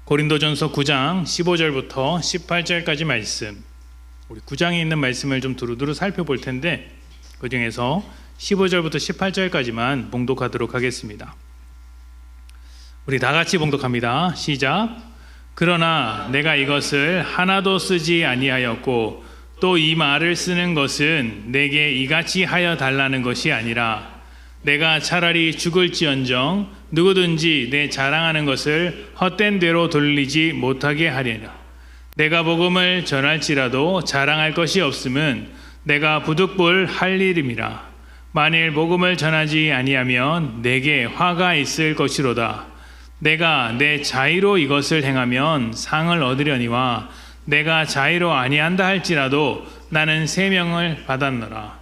고린도전서 9장 15절부터 18절까지 말씀, 우리 9장에 있는 말씀을 좀 두루두루 살펴볼 텐데 그 중에서 15절부터 18절까지만 봉독하도록 하겠습니다. 우리 다 같이 봉독합니다. 시작. 그러나 내가 이것을 하나도 쓰지 아니하였고 또 이 말을 쓰는 것은 내게 이같이 하여 달라는 것이 아니라 내가 차라리 죽을지언정 누구든지 내 자랑하는 것을 헛된 대로 돌리지 못하게 하려나. 내가 복음을 전할지라도 자랑할 것이 없음은 내가 부득불 할 일임이라. 만일 복음을 전하지 아니하면 내게 화가 있을 것이로다. 내가 내 자의로 이것을 행하면 상을 얻으려니와 내가 자의로 아니한다 할지라도 나는 세명을 받았노라.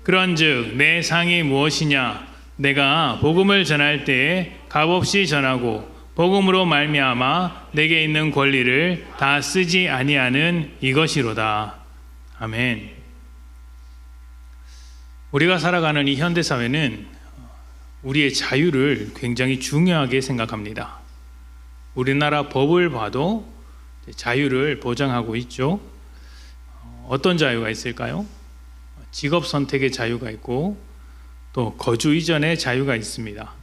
그런즉 내 상이 무엇이냐? 내가 복음을 전할 때에 값없이 전하고 복음으로 말미암아 내게 있는 권리를 다 쓰지 아니하는 이것이로다. 아멘. 우리가 살아가는 이 현대 사회는 우리의 자유를 굉장히 중요하게 생각합니다. 우리나라 법을 봐도 자유를 보장하고 있죠. 어떤 자유가 있을까요? 직업 선택의 자유가 있고 또 거주 이전의 자유가 있습니다.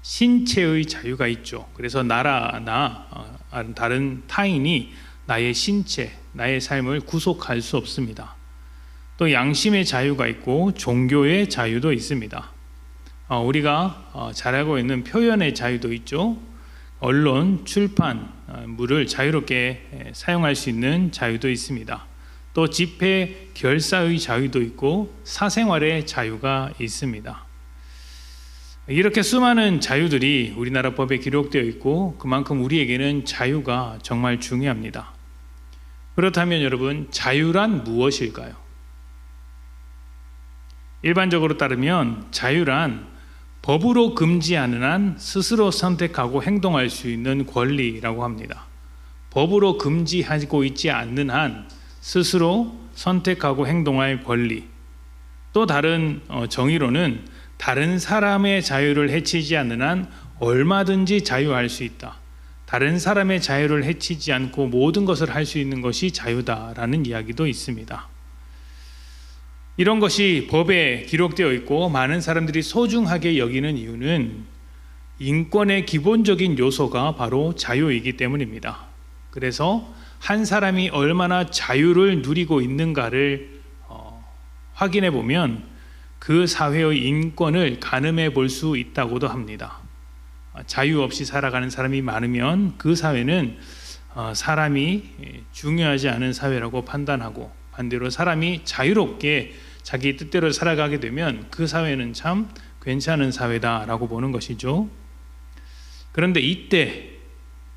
신체의 자유가 있죠. 그래서 나라나 다른 타인이 나의 신체, 나의 삶을 구속할 수 없습니다. 또 양심의 자유가 있고 종교의 자유도 있습니다. 우리가 잘 알고 있는 표현의 자유도 있죠. 언론, 출판물을 자유롭게 사용할 수 있는 자유도 있습니다. 또 집회, 결사의 자유도 있고 사생활의 자유가 있습니다. 이렇게 수많은 자유들이 우리나라 법에 기록되어 있고 그만큼 우리에게는 자유가 정말 중요합니다. 그렇다면 여러분, 자유란 무엇일까요? 일반적으로 따르면 자유란 법으로 금지하는 한 스스로 선택하고 행동할 수 있는 권리라고 합니다. 법으로 금지하고 있지 않는 한 스스로 선택하고 행동할 권리. 또 다른 정의로는 다른 사람의 자유를 해치지 않는 한 얼마든지 자유할 수 있다. 다른 사람의 자유를 해치지 않고 모든 것을 할 수 있는 것이 자유다라는 이야기도 있습니다. 이런 것이 법에 기록되어 있고 많은 사람들이 소중하게 여기는 이유는 인권의 기본적인 요소가 바로 자유이기 때문입니다. 그래서 한 사람이 얼마나 자유를 누리고 있는가를 확인해 보면 그 사회의 인권을 가늠해 볼 수 있다고도 합니다. 자유 없이 살아가는 사람이 많으면 그 사회는 사람이 중요하지 않은 사회라고 판단하고, 반대로 사람이 자유롭게 자기 뜻대로 살아가게 되면 그 사회는 참 괜찮은 사회다라고 보는 것이죠. 그런데 이때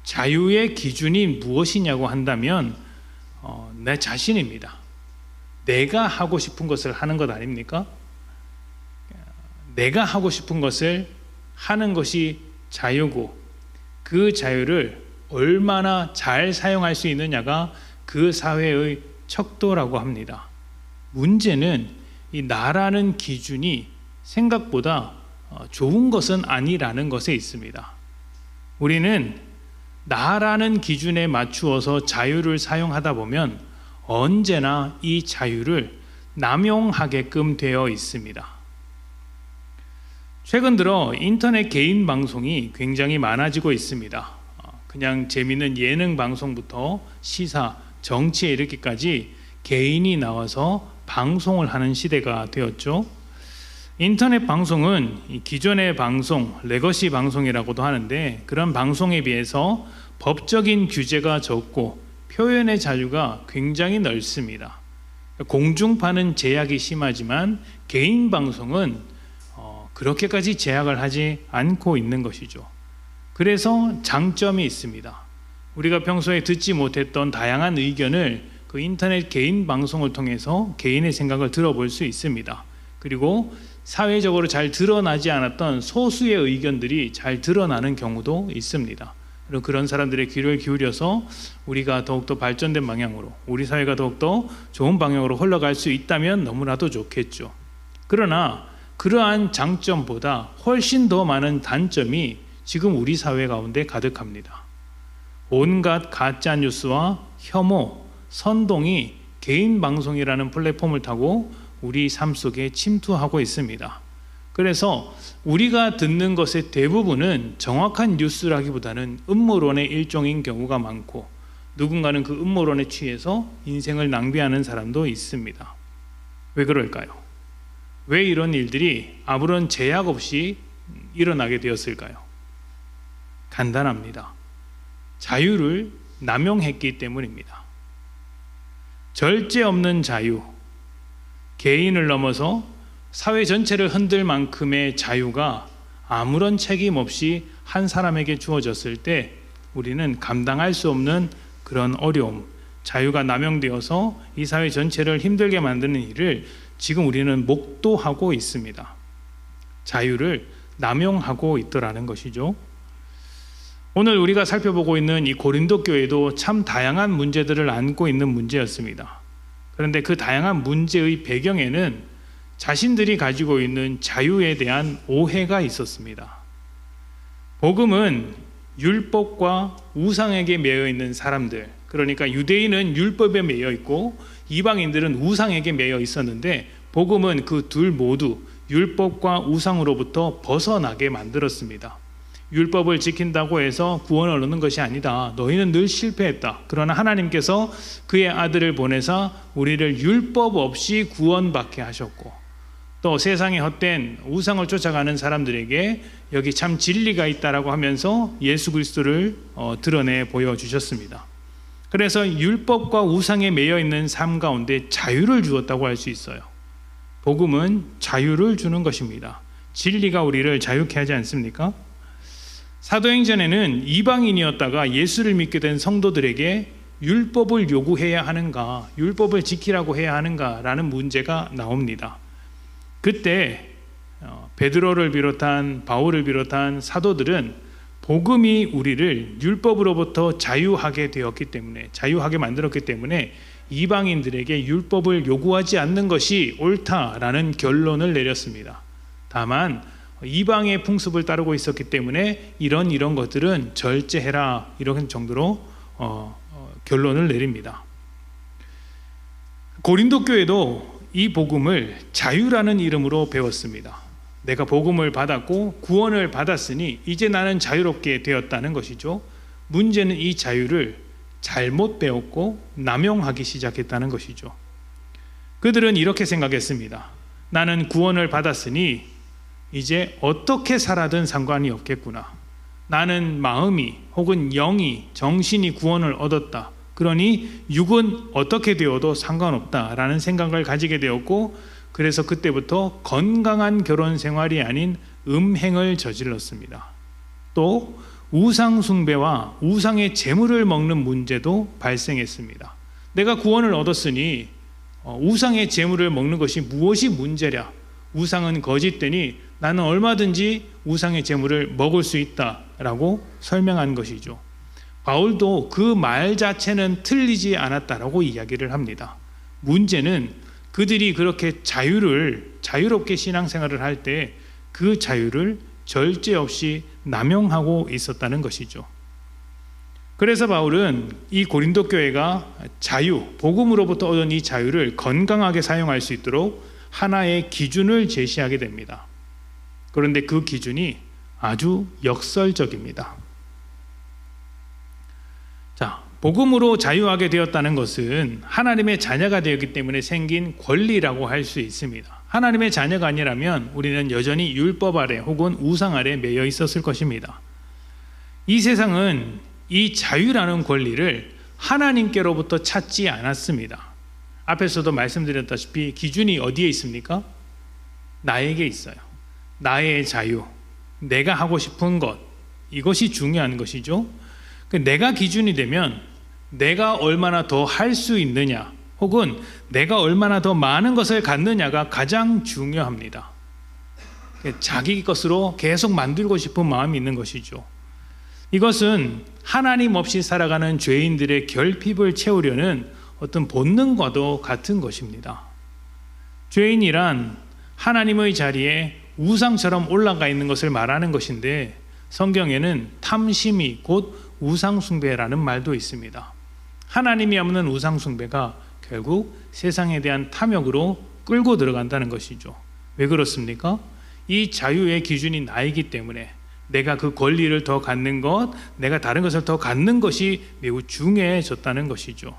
자유의 기준이 무엇이냐고 한다면 내 자신입니다. 내가 하고 싶은 것을 하는 것 아닙니까? 내가 하고 싶은 것을 하는 것이 자유고, 그 자유를 얼마나 잘 사용할 수 있느냐가 그 사회의 척도라고 합니다. 문제는 이 나라는 기준이 생각보다 좋은 것은 아니라는 것에 있습니다. 우리는 나라는 기준에 맞추어서 자유를 사용하다 보면 언제나 이 자유를 남용하게끔 되어 있습니다. 최근 들어 인터넷 개인 방송이 굉장히 많아지고 있습니다. 그냥 재미있는 예능 방송부터 시사, 정치에 이르기까지 개인이 나와서 방송을 하는 시대가 되었죠. 인터넷 방송은 기존의 방송, 레거시 방송이라고도 하는데, 그런 방송에 비해서 법적인 규제가 적고 표현의 자유가 굉장히 넓습니다. 공중파는 제약이 심하지만 개인 방송은 그렇게까지 제약을 하지 않고 있는 것이죠. 그래서 장점이 있습니다. 우리가 평소에 듣지 못했던 다양한 의견을 그 인터넷 개인 방송을 통해서 개인의 생각을 들어볼 수 있습니다. 그리고 사회적으로 잘 드러나지 않았던 소수의 의견들이 잘 드러나는 경우도 있습니다. 그리고 그런 사람들의 귀를 기울여서 우리가 더욱더 발전된 방향으로, 우리 사회가 더욱더 좋은 방향으로 흘러갈 수 있다면 너무나도 좋겠죠. 그러나 그러한 장점보다 훨씬 더 많은 단점이 지금 우리 사회 가운데 가득합니다. 온갖 가짜 뉴스와 혐오, 선동이 개인 방송이라는 플랫폼을 타고 우리 삶 속에 침투하고 있습니다. 그래서 우리가 듣는 것의 대부분은 정확한 뉴스라기보다는 음모론의 일종인 경우가 많고, 누군가는 그 음모론에 취해서 인생을 낭비하는 사람도 있습니다. 왜 그럴까요? 왜 이런 일들이 아무런 제약 없이 일어나게 되었을까요? 간단합니다. 자유를 남용했기 때문입니다. 절제 없는 자유, 개인을 넘어서 사회 전체를 흔들 만큼의 자유가 아무런 책임 없이 한 사람에게 주어졌을 때 우리는 감당할 수 없는 그런 어려움, 자유가 남용되어서 이 사회 전체를 힘들게 만드는 일을 지금 우리는 목도하고 있습니다. 자유를 남용하고 있더라는 것이죠. 오늘 우리가 살펴보고 있는 이 고린도 교회도 참 다양한 문제들을 안고 있는 문제였습니다. 그런데 그 다양한 문제의 배경에는 자신들이 가지고 있는 자유에 대한 오해가 있었습니다. 복음은 율법과 우상에게 매여 있는 사람들, 그러니까 유대인은 율법에 매여 있고 이방인들은 우상에게 매여 있었는데, 복음은 그 둘 모두 율법과 우상으로부터 벗어나게 만들었습니다. 율법을 지킨다고 해서 구원을 얻는 것이 아니다. 너희는 늘 실패했다. 그러나 하나님께서 그의 아들을 보내사 우리를 율법 없이 구원받게 하셨고, 또 세상의 헛된 우상을 쫓아가는 사람들에게 여기 참 진리가 있다라고 하면서 예수 그리스도를 드러내 보여주셨습니다. 그래서 율법과 우상에 매여 있는 삶 가운데 자유를 주었다고 할 수 있어요. 복음은 자유를 주는 것입니다. 진리가 우리를 자유케 하지 않습니까? 사도행전에는 이방인이었다가 예수를 믿게 된 성도들에게 율법을 요구해야 하는가, 율법을 지키라고 해야 하는가라는 문제가 나옵니다. 그때 베드로를 비롯한 바울을 비롯한 사도들은 복음이 우리를 율법으로부터 자유하게 되었기 때문에, 자유하게 만들었기 때문에 이방인들에게 율법을 요구하지 않는 것이 옳다라는 결론을 내렸습니다. 다만 이방의 풍습을 따르고 있었기 때문에 이런 것들은 절제해라, 이런 정도로 결론을 내립니다. 고린도 교회도 이 복음을 자유라는 이름으로 배웠습니다. 내가 복음을 받았고 구원을 받았으니 이제 나는 자유롭게 되었다는 것이죠. 문제는 이 자유를 잘못 배웠고 남용하기 시작했다는 것이죠. 그들은 이렇게 생각했습니다. 나는 구원을 받았으니 이제 어떻게 살아든 상관이 없겠구나. 나는 마음이 혹은 영이, 정신이 구원을 얻었다. 그러니 육은 어떻게 되어도 상관없다라는 생각을 가지게 되었고, 그래서 그때부터 건강한 결혼 생활이 아닌 음행을 저질렀습니다. 또 우상 숭배와 우상의 재물을 먹는 문제도 발생했습니다. 내가 구원을 얻었으니 우상의 재물을 먹는 것이 무엇이 문제랴? 우상은 거짓되니 나는 얼마든지 우상의 재물을 먹을 수 있다라고 설명한 것이죠. 바울도 그 말 자체는 틀리지 않았다라고 이야기를 합니다. 문제는 그들이 그렇게 자유롭게 신앙생활을 할 때 그 자유를 절제 없이 남용하고 있었다는 것이죠. 그래서 바울은 이 고린도 교회가 자유, 복음으로부터 얻은 이 자유를 건강하게 사용할 수 있도록 하나의 기준을 제시하게 됩니다. 그런데 그 기준이 아주 역설적입니다. 자, 복음으로 자유하게 되었다는 것은 하나님의 자녀가 되었기 때문에 생긴 권리라고 할 수 있습니다. 하나님의 자녀가 아니라면 우리는 여전히 율법 아래 혹은 우상 아래 매여 있었을 것입니다. 이 세상은 이 자유라는 권리를 하나님께로부터 찾지 않았습니다. 앞에서도 말씀드렸다시피 기준이 어디에 있습니까? 나에게 있어요. 나의 자유, 내가 하고 싶은 것, 이것이 중요한 것이죠. 내가 기준이 되면 내가 얼마나 더 할 수 있느냐, 혹은 내가 얼마나 더 많은 것을 갖느냐가 가장 중요합니다. 자기 것으로 계속 만들고 싶은 마음이 있는 것이죠. 이것은 하나님 없이 살아가는 죄인들의 결핍을 채우려는 어떤 본능과도 같은 것입니다. 죄인이란 하나님의 자리에 우상처럼 올라가 있는 것을 말하는 것인데, 성경에는 탐심이 곧 우상숭배라는 말도 있습니다. 하나님이 없는 우상숭배가 결국 세상에 대한 탐욕으로 끌고 들어간다는 것이죠. 왜 그렇습니까? 이 자유의 기준이 나이기 때문에 내가 그 권리를 더 갖는 것, 내가 다른 것을 더 갖는 것이 매우 중요해졌다는 것이죠.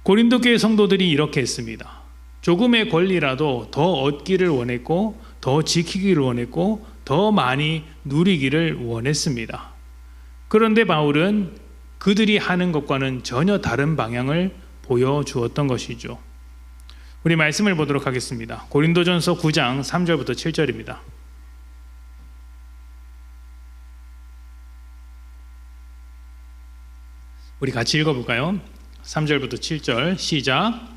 고린도 교회 성도들이 이렇게 했습니다. 조금의 권리라도 더 얻기를 원했고, 더 지키기를 원했고, 더 많이 누리기를 원했습니다. 그런데 바울은 그들이 하는 것과는 전혀 다른 방향을 보여주었던 것이죠. 우리 말씀을 보도록 하겠습니다. 고린도전서 9장 3절부터 7절입니다. 우리 같이 읽어볼까요? 3절부터 7절 시작.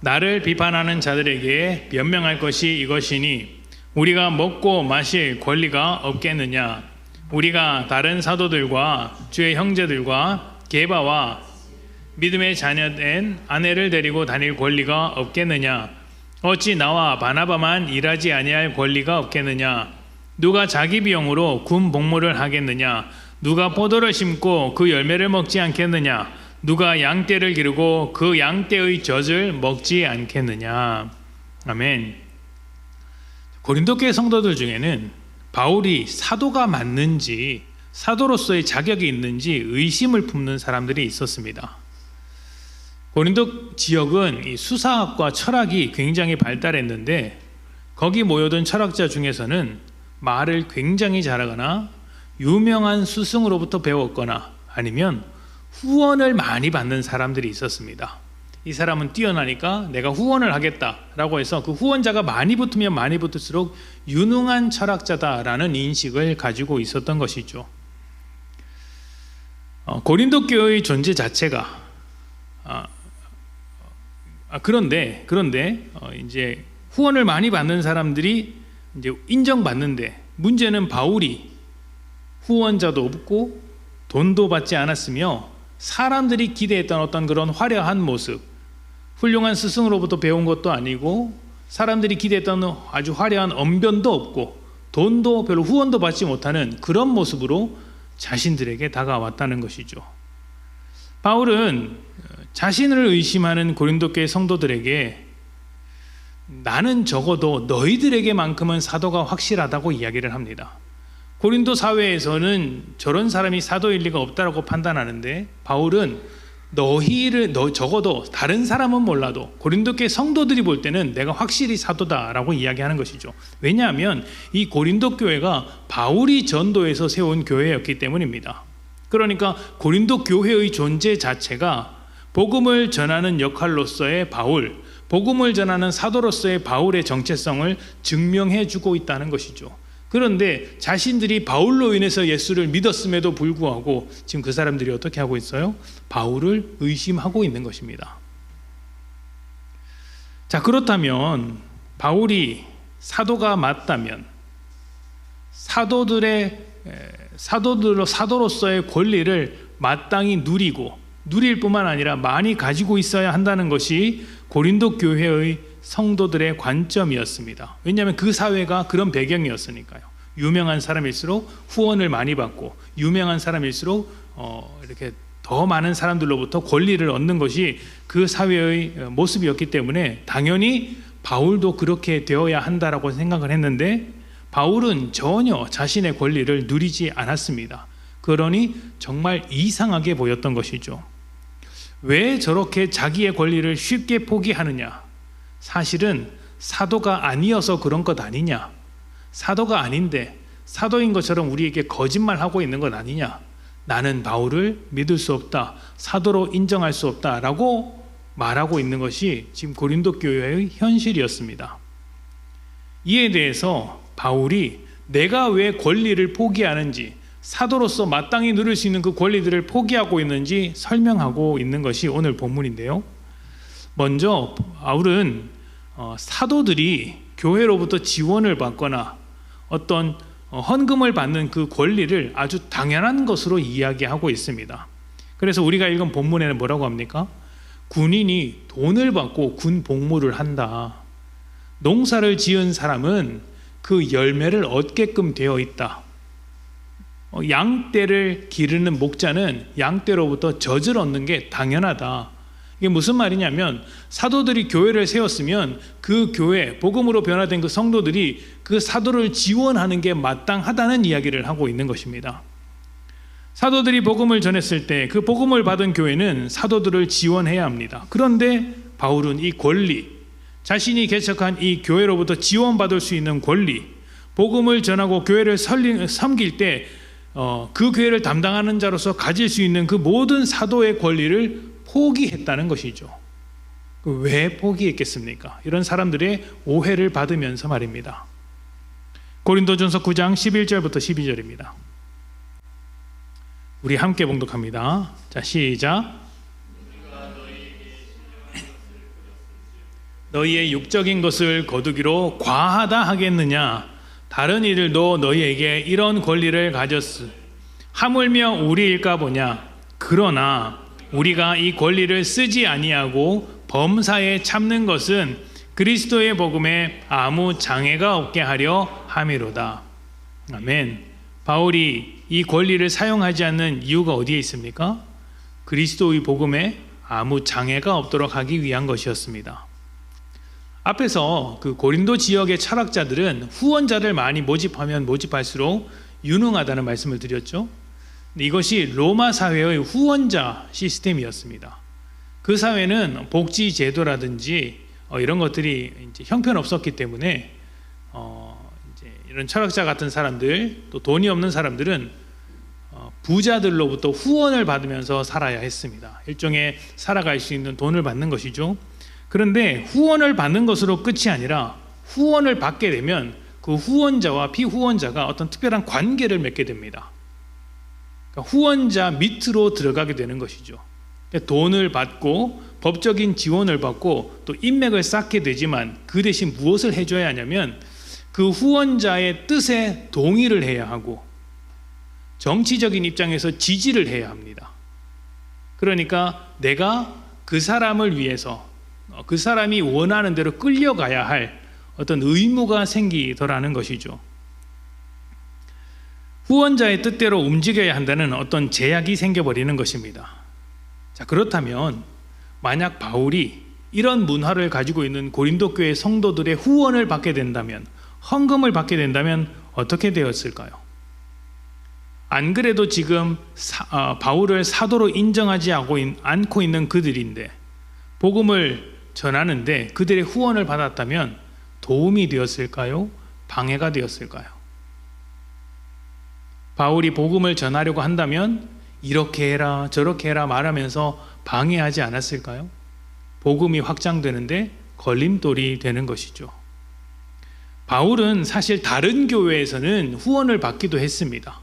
나를 비판하는 자들에게 변명할 것이 이것이니 우리가 먹고 마실 권리가 없겠느냐? 우리가 다른 사도들과 주의 형제들과 게바와 믿음의 자녀된 아내를 데리고 다닐 권리가 없겠느냐? 어찌 나와 바나바만 일하지 아니할 권리가 없겠느냐? 누가 자기 비용으로 군 복무를 하겠느냐? 누가 포도를 심고 그 열매를 먹지 않겠느냐? 누가 양떼를 기르고 그 양떼의 젖을 먹지 않겠느냐? 아멘. 고린도 교회 성도들 중에는 바울이 사도가 맞는지, 사도로서의 자격이 있는지 의심을 품는 사람들이 있었습니다. 고린도 지역은 이 수사학과 철학이 굉장히 발달했는데 거기 모여든 철학자 중에서는 말을 굉장히 잘하거나 유명한 스승으로부터 배웠거나 아니면 후원을 많이 받는 사람들이 있었습니다. 이 사람은 뛰어나니까 내가 후원을 하겠다라고 해서 그 후원자가 많이 붙으면 많이 붙을수록 유능한 철학자다라는 인식을 가지고 있었던 것이죠. 고린도 교회의 존재 자체가 그런데 이제 후원을 많이 받는 사람들이 이제 인정받는데 문제는 바울이 후원자도 없고 돈도 받지 않았으며 사람들이 기대했던 어떤 그런 화려한 모습, 훌륭한 스승으로부터 배운 것도 아니고 사람들이 기대했던 아주 화려한 언변도 없고 돈도 별로 후원도 받지 못하는 그런 모습으로 자신들에게 다가왔다는 것이죠. 바울은 자신을 의심하는 고린도 교회 성도들에게 나는 적어도 너희들에게만큼은 사도가 확실하다고 이야기를 합니다. 고린도 사회에서는 저런 사람이 사도일 리가 없다라고 판단하는데 바울은 적어도 다른 사람은 몰라도 고린도 교회 성도들이 볼 때는 내가 확실히 사도다라고 이야기하는 것이죠. 왜냐하면 이 고린도 교회가 바울이 전도해서 세운 교회였기 때문입니다. 그러니까 고린도 교회의 존재 자체가 복음을 전하는 역할로서의 바울, 복음을 전하는 사도로서의 바울의 정체성을 증명해 주고 있다는 것이죠. 그런데 자신들이 바울로 인해서 예수를 믿었음에도 불구하고 지금 그 사람들이 어떻게 하고 있어요? 바울을 의심하고 있는 것입니다. 자, 그렇다면 바울이 사도가 맞다면 사도로서의 권리를 마땅히 누릴 뿐만 아니라 많이 가지고 있어야 한다는 것이 고린도 교회의 성도들의 관점이었습니다. 왜냐하면 그 사회가 그런 배경이었으니까요. 유명한 사람일수록 후원을 많이 받고 유명한 사람일수록 이렇게 더 많은 사람들로부터 권리를 얻는 것이 그 사회의 모습이었기 때문에 당연히 바울도 그렇게 되어야 한다라고 생각을 했는데 바울은 전혀 자신의 권리를 누리지 않았습니다. 그러니 정말 이상하게 보였던 것이죠. 왜 저렇게 자기의 권리를 쉽게 포기하느냐? 사실은 사도가 아니어서 그런 것 아니냐? 사도가 아닌데 사도인 것처럼 우리에게 거짓말하고 있는 것 아니냐? 나는 바울을 믿을 수 없다, 사도로 인정할 수 없다라고 말하고 있는 것이 지금 고린도 교회의 현실이었습니다. 이에 대해서 바울이 내가 왜 권리를 포기하는지, 사도로서 마땅히 누릴 수 있는 그 권리들을 포기하고 있는지 설명하고 있는 것이 오늘 본문인데요. 먼저 바울은 사도들이 교회로부터 지원을 받거나 어떤 헌금을 받는 그 권리를 아주 당연한 것으로 이야기하고 있습니다. 그래서 우리가 읽은 본문에는 뭐라고 합니까? 군인이 돈을 받고 군 복무를 한다. 농사를 지은 사람은 그 열매를 얻게끔 되어 있다. 양떼를 기르는 목자는 양떼로부터 젖을 얻는 게 당연하다. 이게 무슨 말이냐면 사도들이 교회를 세웠으면 그 교회, 복음으로 변화된 그 성도들이 그 사도를 지원하는 게 마땅하다는 이야기를 하고 있는 것입니다. 사도들이 복음을 전했을 때 그 복음을 받은 교회는 사도들을 지원해야 합니다. 그런데 바울은 이 권리, 자신이 개척한 이 교회로부터 지원받을 수 있는 권리, 복음을 전하고 교회를 섬길 때 그 교회를 담당하는 자로서 가질 수 있는 그 모든 사도의 권리를 포기했다는 것이죠. 왜 포기했겠습니까? 이런 사람들의 오해를 받으면서 말입니다. 고린도전서 9장 11절부터 12절입니다. 우리 함께 봉독합니다. 자, 시작. 너희의 육적인 것을 거두기로 과하다 하겠느냐? 다른 이들도 너희에게 이런 권리를 가졌으. 하물며 우리일까 보냐? 그러나 우리가 이 권리를 쓰지 아니하고 범사에 참는 것은 그리스도의 복음에 아무 장애가 없게 하려 함이로다. 아멘. 바울이 이 권리를 사용하지 않는 이유가 어디에 있습니까? 그리스도의 복음에 아무 장애가 없도록 하기 위한 것이었습니다. 앞에서 그 고린도 지역의 철학자들은 후원자를 많이 모집하면 모집할수록 유능하다는 말씀을 드렸죠. 이것이 로마 사회의 후원자 시스템이었습니다. 그 사회는 복지 제도라든지 이런 것들이 이제 형편없었기 때문에 이제 이런 철학자 같은 사람들, 또 돈이 없는 사람들은 부자들로부터 후원을 받으면서 살아야 했습니다. 일종의 살아갈 수 있는 돈을 받는 것이죠. 그런데 후원을 받는 것으로 끝이 아니라 후원을 받게 되면 그 후원자와 피후원자가 어떤 특별한 관계를 맺게 됩니다. 그러니까 후원자 밑으로 들어가게 되는 것이죠. 돈을 받고 법적인 지원을 받고 또 인맥을 쌓게 되지만 그 대신 무엇을 해줘야 하냐면 그 후원자의 뜻에 동의를 해야 하고 정치적인 입장에서 지지를 해야 합니다. 그러니까 내가 그 사람을 위해서 그 사람이 원하는 대로 끌려가야 할 어떤 의무가 생기더라는 것이죠. 후원자의 뜻대로 움직여야 한다는 어떤 제약이 생겨버리는 것입니다. 자, 그렇다면 만약 바울이 이런 문화를 가지고 있는 고린도 교회 성도들의 후원을 받게 된다면, 헌금을 받게 된다면 어떻게 되었을까요? 안 그래도 지금 바울을 사도로 인정하지 않고 있는 그들인데 복음을 전하는데 그들의 후원을 받았다면 도움이 되었을까요? 방해가 되었을까요? 바울이 복음을 전하려고 한다면 이렇게 해라 저렇게 해라 말하면서 방해하지 않았을까요? 복음이 확장되는데 걸림돌이 되는 것이죠. 바울은 사실 다른 교회에서는 후원을 받기도 했습니다.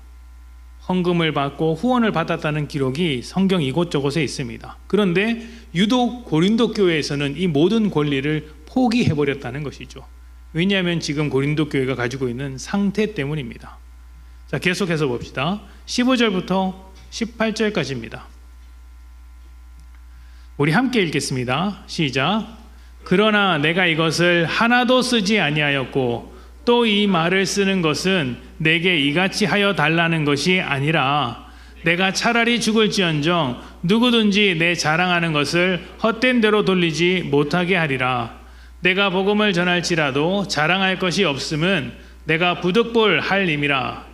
헌금을 받고 후원을 받았다는 기록이 성경 이곳저곳에 있습니다. 그런데 유독 고린도 교회에서는 이 모든 권리를 포기해버렸다는 것이죠. 왜냐하면 지금 고린도 교회가 가지고 있는 상태 때문입니다. 자, 계속해서 봅시다. 15절부터 18절까지입니다. 우리 함께 읽겠습니다. 시작. 그러나 내가 이것을 하나도 쓰지 아니하였고 또 이 말을 쓰는 것은 내게 이같이 하여 달라는 것이 아니라 내가 차라리 죽을지언정 누구든지 내 자랑하는 것을 헛된 대로 돌리지 못하게 하리라. 내가 복음을 전할지라도 자랑할 것이 없음은 내가 부득볼 할 임이라.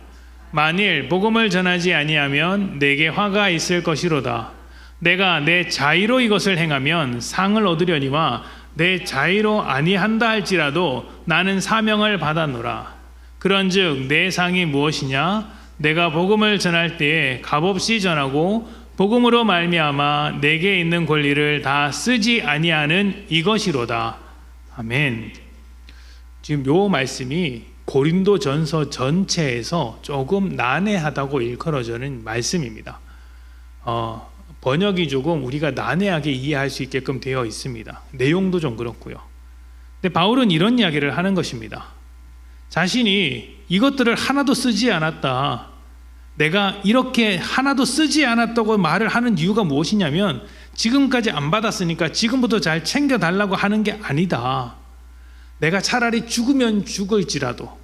만일 복음을 전하지 아니하면 내게 화가 있을 것이로다. 내가 내 자의로 이것을 행하면 상을 얻으려니와 내 자의로 아니한다 할지라도 나는 사명을 받았노라. 그런즉 내 상이 무엇이냐? 내가 복음을 전할 때에 값없이 전하고 복음으로 말미암아 내게 있는 권리를 다 쓰지 아니하는 이것이로다. 아멘. 지금 요 말씀이 고린도전서 전체에서 조금 난해하다고 일컬어지는 말씀입니다. 번역이 조금 우리가 난해하게 이해할 수 있게끔 되어 있습니다. 내용도 좀 그렇고요. 근데 바울은 이런 이야기를 하는 것입니다. 자신이 이것들을 하나도 쓰지 않았다. 내가 이렇게 하나도 쓰지 않았다고 말을 하는 이유가 무엇이냐면 지금까지 안 받았으니까 지금부터 잘 챙겨달라고 하는 게 아니다. 내가 차라리 죽으면 죽을지라도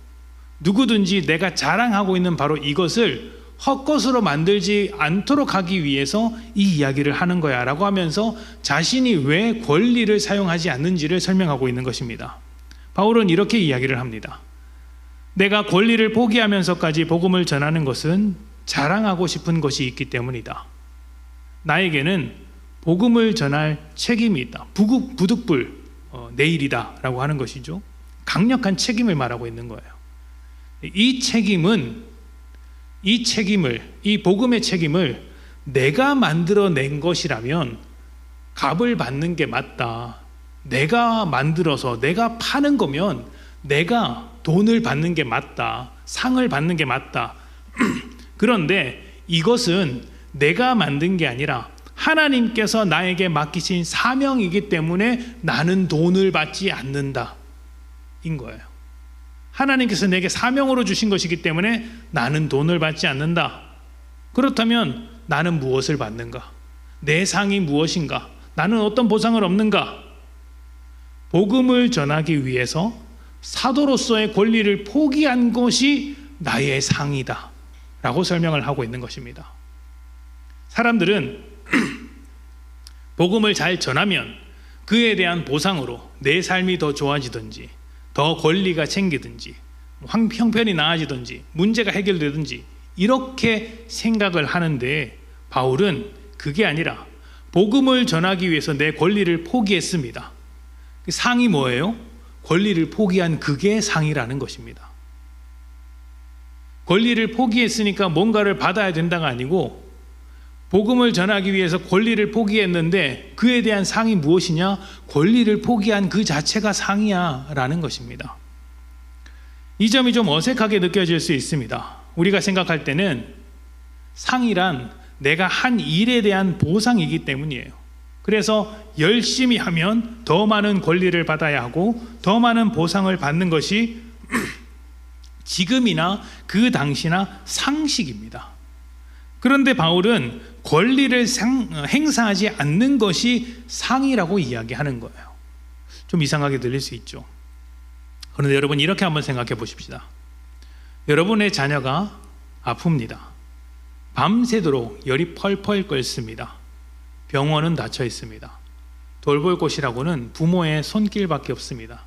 누구든지 내가 자랑하고 있는 바로 이것을 헛것으로 만들지 않도록 하기 위해서 이 이야기를 하는 거야 라고 하면서 자신이 왜 권리를 사용하지 않는지를 설명하고 있는 것입니다. 바울은 이렇게 이야기를 합니다. 내가 권리를 포기하면서까지 복음을 전하는 것은 자랑하고 싶은 것이 있기 때문이다. 나에게는 복음을 전할 책임이 있다. 부득불 내일이다 라고 하는 것이죠. 강력한 책임을 말하고 있는 거예요. 이 복음의 책임을 내가 만들어낸 것이라면 값을 받는 게 맞다. 내가 만들어서 내가 파는 거면 내가 돈을 받는 게 맞다. 상을 받는 게 맞다. 그런데 이것은 내가 만든 게 아니라 하나님께서 나에게 맡기신 사명이기 때문에 나는 돈을 받지 않는다. 인 거예요. 하나님께서 내게 사명으로 주신 것이기 때문에 나는 돈을 받지 않는다. 그렇다면 나는 무엇을 받는가? 내 상이 무엇인가? 나는 어떤 보상을 얻는가? 복음을 전하기 위해서 사도로서의 권리를 포기한 것이 나의 상이다 라고 설명을 하고 있는 것입니다. 사람들은 복음을 잘 전하면 그에 대한 보상으로 내 삶이 더 좋아지든지 더 권리가 생기든지 형편이 나아지든지 문제가 해결되든지 이렇게 생각을 하는데 바울은 그게 아니라 복음을 전하기 위해서 내 권리를 포기했습니다. 상이 뭐예요? 권리를 포기한 그게 상이라는 것입니다. 권리를 포기했으니까 뭔가를 받아야 된다가 아니고 복음을 전하기 위해서 권리를 포기했는데 그에 대한 상이 무엇이냐? 권리를 포기한 그 자체가 상이야 라는 것입니다. 이 점이 좀 어색하게 느껴질 수 있습니다. 우리가 생각할 때는 상이란 내가 한 일에 대한 보상이기 때문이에요. 그래서 열심히 하면 더 많은 권리를 받아야 하고 더 많은 보상을 받는 것이 지금이나 그 당시나 상식입니다. 그런데 바울은 권리를 행사하지 않는 것이 상이라고 이야기하는 거예요. 좀 이상하게 들릴 수 있죠. 그런데 여러분 이렇게 한번 생각해 보십시다. 여러분의 자녀가 아픕니다. 밤새도록 열이 펄펄 끓습니다. 병원은 닫혀 있습니다. 돌볼 곳이라고는 부모의 손길밖에 없습니다.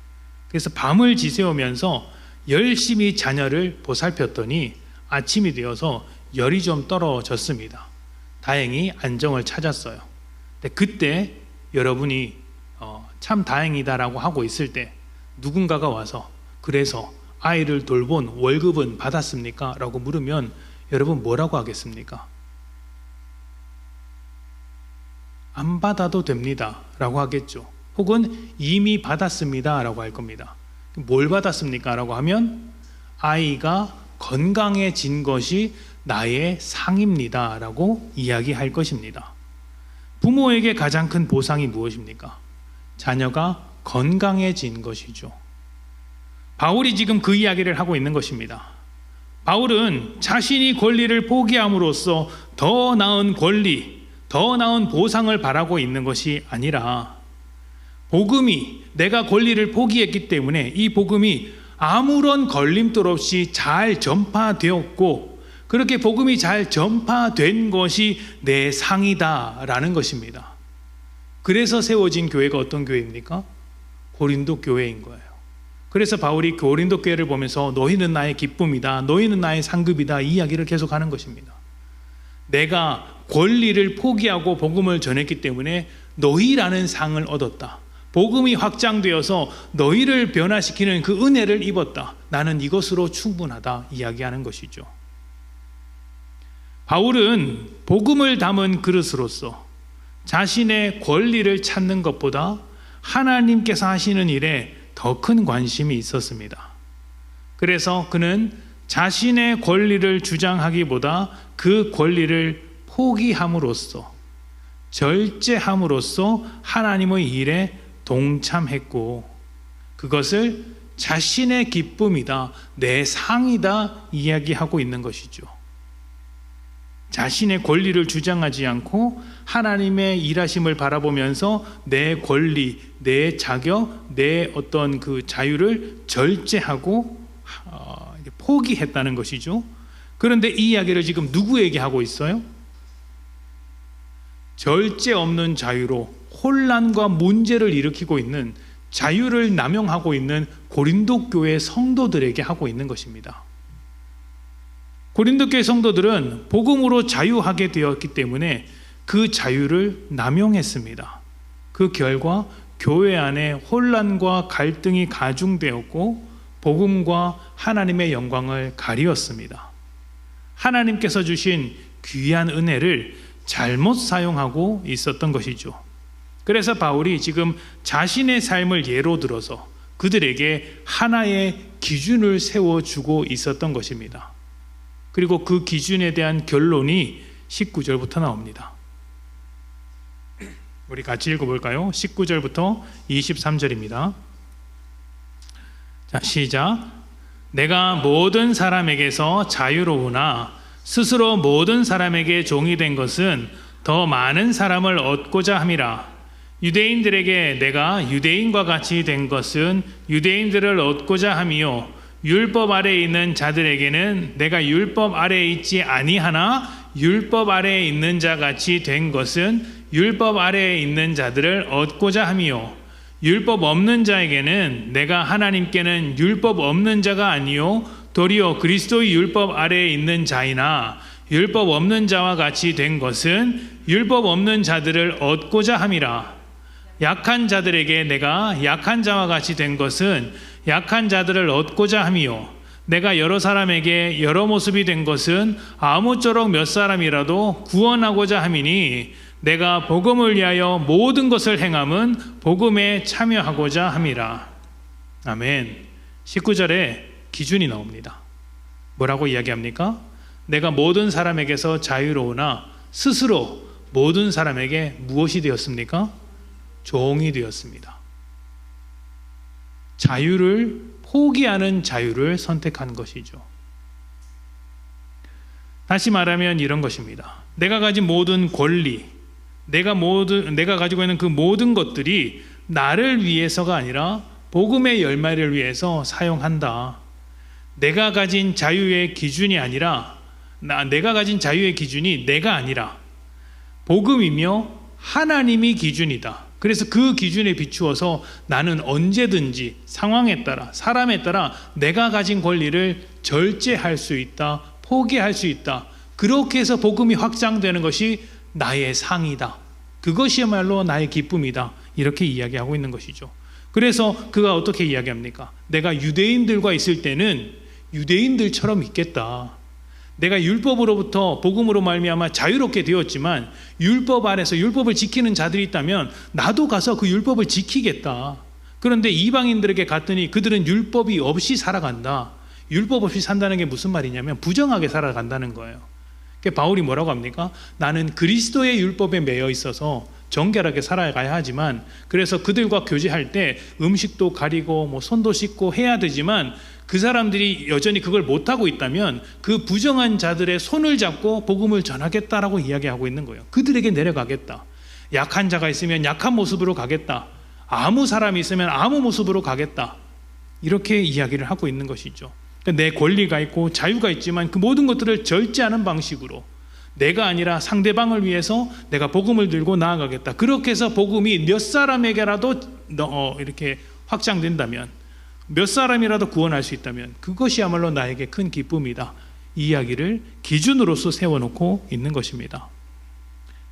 그래서 밤을 지새우면서 열심히 자녀를 보살폈더니 아침이 되어서 열이 좀 떨어졌습니다. 다행히 안정을 찾았어요. 근데 그때 여러분이 참 다행이다라고 하고 있을 때 누군가가 와서 그래서 아이를 돌본 월급은 받았습니까? 라고 물으면 여러분 뭐라고 하겠습니까? 안 받아도 됩니다 라고 하겠죠. 혹은 이미 받았습니다 라고 할 겁니다. 뭘 받았습니까? 라고 하면 아이가 건강해진 것이 나의 상입니다 라고 이야기할 것입니다. 부모에게 가장 큰 보상이 무엇입니까? 자녀가 건강해진 것이죠. 바울이 지금 그 이야기를 하고 있는 것입니다. 바울은 자신이 권리를 포기함으로써 더 나은 권리, 더 나은 보상을 바라고 있는 것이 아니라 복음이 내가 권리를 포기했기 때문에 이 복음이 아무런 걸림돌 없이 잘 전파되었고 그렇게 복음이 잘 전파된 것이 내 상이다라는 것입니다. 그래서 세워진 교회가 어떤 교회입니까? 고린도 교회인 거예요. 그래서 바울이 고린도 교회를 보면서 너희는 나의 기쁨이다, 너희는 나의 상급이다 이 이야기를 계속하는 것입니다. 내가 권리를 포기하고 복음을 전했기 때문에 너희라는 상을 얻었다. 복음이 확장되어서 너희를 변화시키는 그 은혜를 입었다. 나는 이것으로 충분하다 이야기하는 것이죠. 바울은 복음을 담은 그릇으로서 자신의 권리를 찾는 것보다 하나님께서 하시는 일에 더 큰 관심이 있었습니다. 그래서 그는 자신의 권리를 주장하기보다 그 권리를 포기함으로써 절제함으로써 하나님의 일에 동참했고 그것을 자신의 기쁨이다, 내 상이다 이야기하고 있는 것이죠. 자신의 권리를 주장하지 않고 하나님의 일하심을 바라보면서 내 권리, 내 자격, 내 어떤 그 자유를 절제하고 포기했다는 것이죠. 그런데 이 이야기를 지금 누구에게 하고 있어요? 절제 없는 자유로 혼란과 문제를 일으키고 있는, 자유를 남용하고 있는 고린도 교회 성도들에게 하고 있는 것입니다. 고린도 교회 성도들은 복음으로 자유하게 되었기 때문에 그 자유를 남용했습니다. 그 결과 교회 안에 혼란과 갈등이 가중되었고 복음과 하나님의 영광을 가리었습니다. 하나님께서 주신 귀한 은혜를 잘못 사용하고 있었던 것이죠. 그래서 바울이 지금 자신의 삶을 예로 들어서 그들에게 하나의 기준을 세워주고 있었던 것입니다. 그리고 그 기준에 대한 결론이 19절부터 나옵니다. 우리 같이 읽어볼까요? 19절부터 23절입니다. 자, 시작. 내가 모든 사람에게서 자유로우나 스스로 모든 사람에게 종이 된 것은 더 많은 사람을 얻고자 함이라. 유대인들에게 내가 유대인과 같이 된 것은 유대인들을 얻고자 함이요, 율법 아래에 있는 자들에게는 내가 율법 아래에 있지 아니하나 율법 아래에 있는 자 같이 된 것은 율법 아래에 있는 자들을 얻고자 함이요, 율법 없는 자에게는 내가 하나님께는 율법 없는 자가 아니요 도리어 그리스도의 율법 아래에 있는 자이나 율법 없는 자와 같이 된 것은 율법 없는 자들을 얻고자 함이라. 약한 자들에게 내가 약한 자와 같이 된 것은 약한 자들을 얻고자 함이요, 내가 여러 사람에게 여러 모습이 된 것은 아무쪼록 몇 사람이라도 구원하고자 함이니 내가 복음을 위하여 모든 것을 행함은 복음에 참여하고자 함이라. 아멘. 19절에 기준이 나옵니다. 뭐라고 이야기합니까? 내가 모든 사람에게서 자유로우나 스스로 모든 사람에게 무엇이 되었습니까? 종이 되었습니다. 자유를 포기하는 자유를 선택한 것이죠. 다시 말하면 이런 것입니다. 내가 가진 모든 권리, 내가 가지고 있는 그 모든 것들이 나를 위해서가 아니라 복음의 열매를 위해서 사용한다. 내가 가진 자유의 기준이 아니라, 내가 가진 자유의 기준이 내가 아니라 복음이며 하나님이 기준이다. 그래서 그 기준에 비추어서 나는 언제든지 상황에 따라, 사람에 따라 내가 가진 권리를 절제할 수 있다, 포기할 수 있다. 그렇게 해서 복음이 확장되는 것이 나의 상이다. 그것이야말로 나의 기쁨이다. 이렇게 이야기하고 있는 것이죠. 그래서 그가 어떻게 이야기합니까? 내가 유대인들과 있을 때는 유대인들처럼 있겠다. 내가 율법으로부터 복음으로 말미암아 자유롭게 되었지만 율법 아래서 율법을 지키는 자들이 있다면 나도 가서 그 율법을 지키겠다. 그런데 이방인들에게 갔더니 그들은 율법이 없이 살아간다. 율법 없이 산다는 게 무슨 말이냐면 부정하게 살아간다는 거예요. 바울이 뭐라고 합니까? 나는 그리스도의 율법에 매여 있어서 정결하게 살아가야 하지만, 그래서 그들과 교제할 때 음식도 가리고 손도 씻고 해야 되지만 그 사람들이 여전히 그걸 못하고 있다면 그 부정한 자들의 손을 잡고 복음을 전하겠다라고 이야기하고 있는 거예요. 그들에게 내려가겠다. 약한 자가 있으면 약한 모습으로 가겠다. 아무 사람이 있으면 아무 모습으로 가겠다. 이렇게 이야기를 하고 있는 것이죠. 내 권리가 있고 자유가 있지만 그 모든 것들을 절제하는 방식으로 내가 아니라 상대방을 위해서 내가 복음을 들고 나아가겠다. 그렇게 해서 복음이 몇 사람에게라도 이렇게 확장된다면, 몇 사람이라도 구원할 수 있다면 그것이야말로 나에게 큰 기쁨이다. 이 이야기를 기준으로서 세워놓고 있는 것입니다.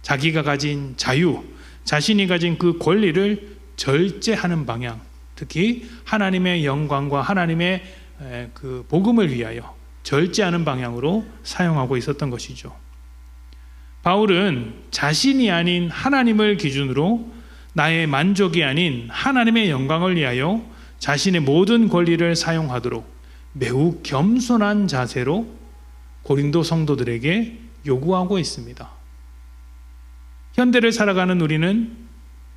자기가 가진 자유, 자신이 가진 그 권리를 절제하는 방향, 특히 하나님의 영광과 하나님의 그 복음을 위하여 절제하는 방향으로 사용하고 있었던 것이죠. 바울은 자신이 아닌 하나님을 기준으로 나의 만족이 아닌 하나님의 영광을 위하여 자신의 모든 권리를 사용하도록 매우 겸손한 자세로 고린도 성도들에게 요구하고 있습니다. 현대를 살아가는 우리는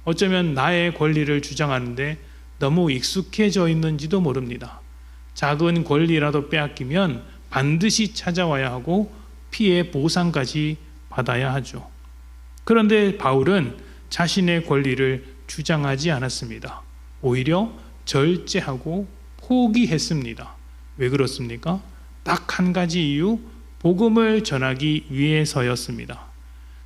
어쩌면 나의 권리를 주장하는데 너무 익숙해져 있는지도 모릅니다. 작은 권리라도 빼앗기면 반드시 찾아와야 하고 피해 보상까지 받아야 하죠. 그런데 바울은 자신의 권리를 주장하지 않았습니다. 오히려 절제하고 포기했습니다. 왜 그렇습니까? 딱 한 가지 이유, 복음을 전하기 위해서였습니다.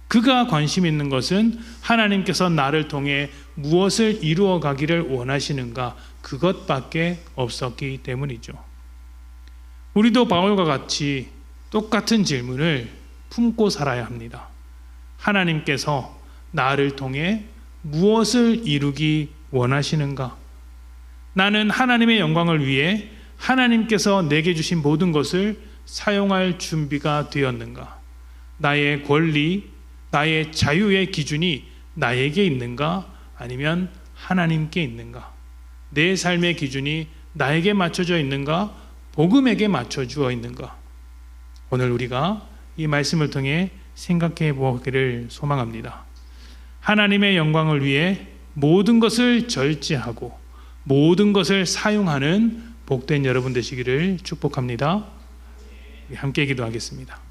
그가 관심 있는 것은 하나님께서 나를 통해 무엇을 이루어 가기를 원하시는가, 그것밖에 없었기 때문이죠. 우리도 바울과 같이 똑같은 질문을 품고 살아야 합니다. 하나님께서 나를 통해 무엇을 이루기 원하시는가? 나는 하나님의 영광을 위해 하나님께서 내게 주신 모든 것을 사용할 준비가 되었는가? 나의 권리, 나의 자유의 기준이 나에게 있는가? 아니면 하나님께 있는가? 내 삶의 기준이 나에게 맞춰져 있는가? 복음에게 맞춰주어 있는가? 오늘 우리가 이 말씀을 통해 생각해 보기를 소망합니다. 하나님의 영광을 위해 모든 것을 절제하고 모든 것을 사용하는 복된 여러분 되시기를 축복합니다. 함께 기도하겠습니다.